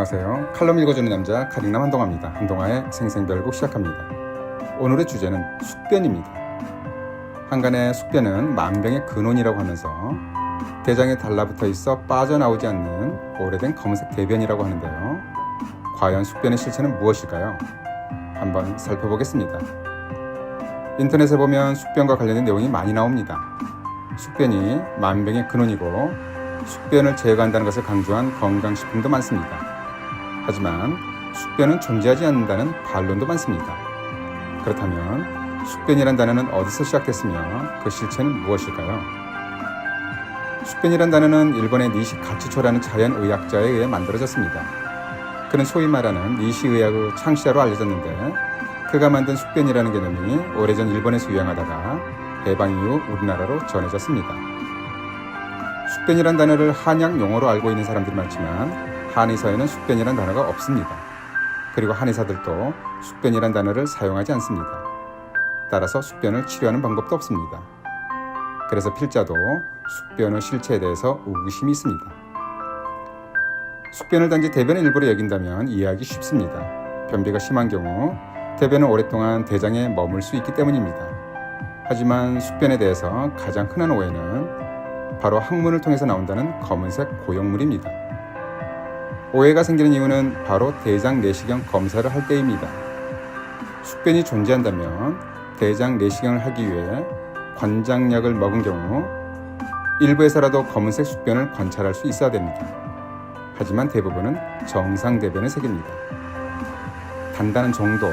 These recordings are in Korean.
안녕하세요. 칼럼 읽어주는 남자 카링남 한동화입니다. 한동화의 생생별곡 시작합니다. 오늘의 주제는 숙변입니다. 한간의 숙변은 만병의 근원이라고 하면서 대장에 달라붙어 있어 빠져나오지 않는 오래된 검은색 대변이라고 하는데요. 과연 숙변의 실체는 무엇일까요? 한번 살펴보겠습니다. 인터넷에 보면 숙변과 관련된 내용이 많이 나옵니다. 숙변이 만병의 근원이고 숙변을 제거한다는 것을 강조한 건강식품도 많습니다. 하지만 숙변은 존재하지 않는다는 반론도 많습니다. 그렇다면 숙변이란 단어는 어디서 시작됐으며 그 실체는 무엇일까요? 숙변이란 단어는 일본의 니시 가츠초라는 자연의학자에 의해 만들어졌습니다. 그는 소위 말하는 니시의학의 창시자로 알려졌는데 그가 만든 숙변이라는 개념이 오래전 일본에서 유행하다가 해방 이후 우리나라로 전해졌습니다. 숙변이란 단어를 한약 용어로 알고 있는 사람들이 많지만 한의사에는 숙변이란 단어가 없습니다. 그리고 한의사들도 숙변이란 단어를 사용하지 않습니다. 따라서 숙변을 치료하는 방법도 없습니다. 그래서 필자도 숙변의 실체에 대해서 의구심이 있습니다. 숙변을 단지 대변의 일부로 여긴다면 이해하기 쉽습니다. 변비가 심한 경우 대변은 오랫동안 대장에 머물 수 있기 때문입니다. 하지만 숙변에 대해서 가장 흔한 오해는 바로 항문을 통해서 나온다는 검은색 고용물입니다. 오해가 생기는 이유는 바로 대장 내시경 검사를 할 때입니다. 숙변이 존재한다면 대장 내시경을 하기 위해 관장약을 먹은 경우 일부에서라도 검은색 숙변을 관찰할 수 있어야 됩니다. 하지만 대부분은 정상 대변의 색입니다. 단단한 정도,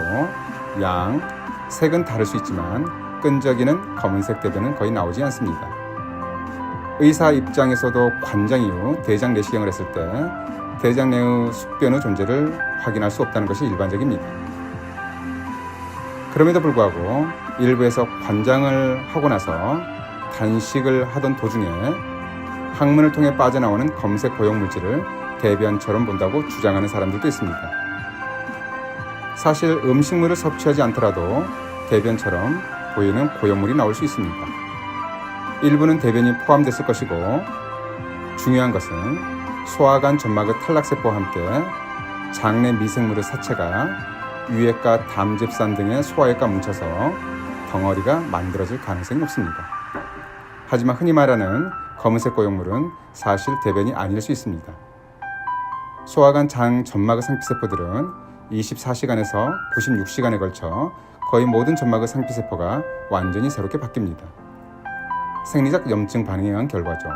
양, 색은 다를 수 있지만 끈적이는 검은색 대변은 거의 나오지 않습니다. 의사 입장에서도 관장 이후 대장 내시경을 했을 때 대장 내의 숙변의 존재를 확인할 수 없다는 것이 일반적입니다. 그럼에도 불구하고 일부에서 관장을 하고 나서 단식을 하던 도중에 항문을 통해 빠져나오는 검색 고용물질을 대변처럼 본다고 주장하는 사람들도 있습니다. 사실 음식물을 섭취하지 않더라도 대변처럼 보이는 고용물이 나올 수 있습니다. 일부는 대변이 포함됐을 것이고 중요한 것은 소화관 점막의 탈락세포와 함께 장내 미생물의 사체가 유액과 담즙산 등의 소화액과 뭉쳐서 덩어리가 만들어질 가능성이 높습니다. 하지만 흔히 말하는 검은색 고용물은 사실 대변이 아닐 수 있습니다. 소화관 장 점막의 상피세포들은 24시간에서 96시간에 걸쳐 거의 모든 점막의 상피세포가 완전히 새롭게 바뀝니다. 생리적 염증 반응에 의한 결과죠.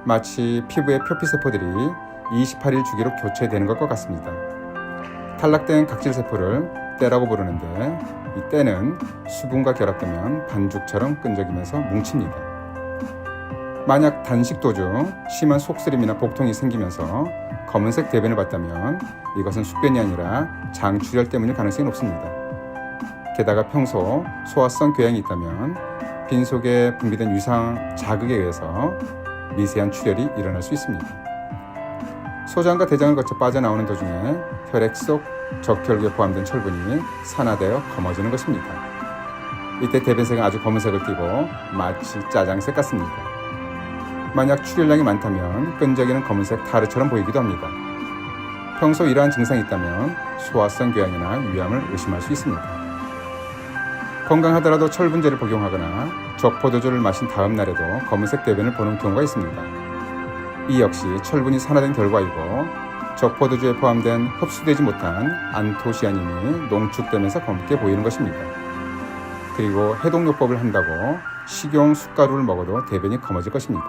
마치 피부의 표피세포들이 28일 주기로 교체되는 것과 같습니다. 탈락된 각질세포를 때라고 부르는데 이 때는 수분과 결합되면 반죽처럼 끈적이면서 뭉칩니다. 만약 단식 도중 심한 속쓰림이나 복통이 생기면서 검은색 대변을 봤다면 이것은 숙변이 아니라 장출혈 때문일 가능성이 높습니다. 게다가 평소 소화성 궤양이 있다면 빈속에 분비된 유상 자극에 의해서 미세한 출혈이 일어날 수 있습니다. 소장과 대장을 거쳐 빠져나오는 도중에 혈액 속 적혈구에 포함된 철분이 산화되어 검어지는 것입니다. 이때 대변색은 아주 검은색을 띠고 마치 짜장색 같습니다. 만약 출혈량이 많다면 끈적이는 검은색 타르처럼 보이기도 합니다. 평소 이러한 증상이 있다면 소화성 궤양이나 위암을 의심할 수 있습니다. 건강하더라도 철분제를 복용하거나 적포도주를 마신 다음 날에도 검은색 대변을 보는 경우가 있습니다. 이 역시 철분이 산화된 결과이고 적포도주에 포함된 흡수되지 못한 안토시아닌이 농축되면서 검게 보이는 것입니다. 그리고 해독요법을 한다고 식용 숟가루를 먹어도 대변이 검어질 것입니다.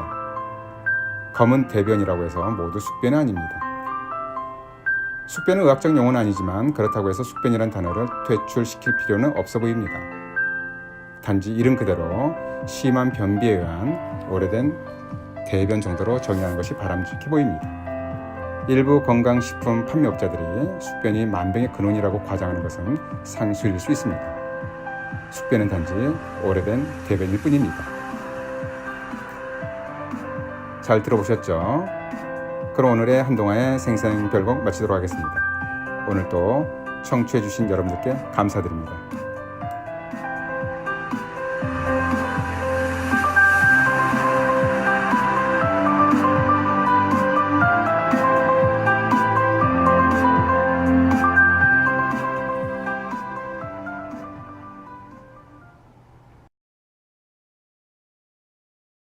검은 대변이라고 해서 모두 숙변은 아닙니다. 숙변은 의학적 용어는 아니지만 그렇다고 해서 숙변이란 단어를 퇴출시킬 필요는 없어 보입니다. 단지 이름 그대로 심한 변비에 의한 오래된 대변 정도로 정의하는 것이 바람직해 보입니다. 일부 건강식품 판매업자들이 숙변이 만병의 근원이라고 과장하는 것은 상수일 수 있습니다. 숙변은 단지 오래된 대변일 뿐입니다. 잘 들어보셨죠? 그럼 오늘의 한동화의 생생별곡 마치도록 하겠습니다. 오늘도 청취해주신 여러분들께 감사드립니다.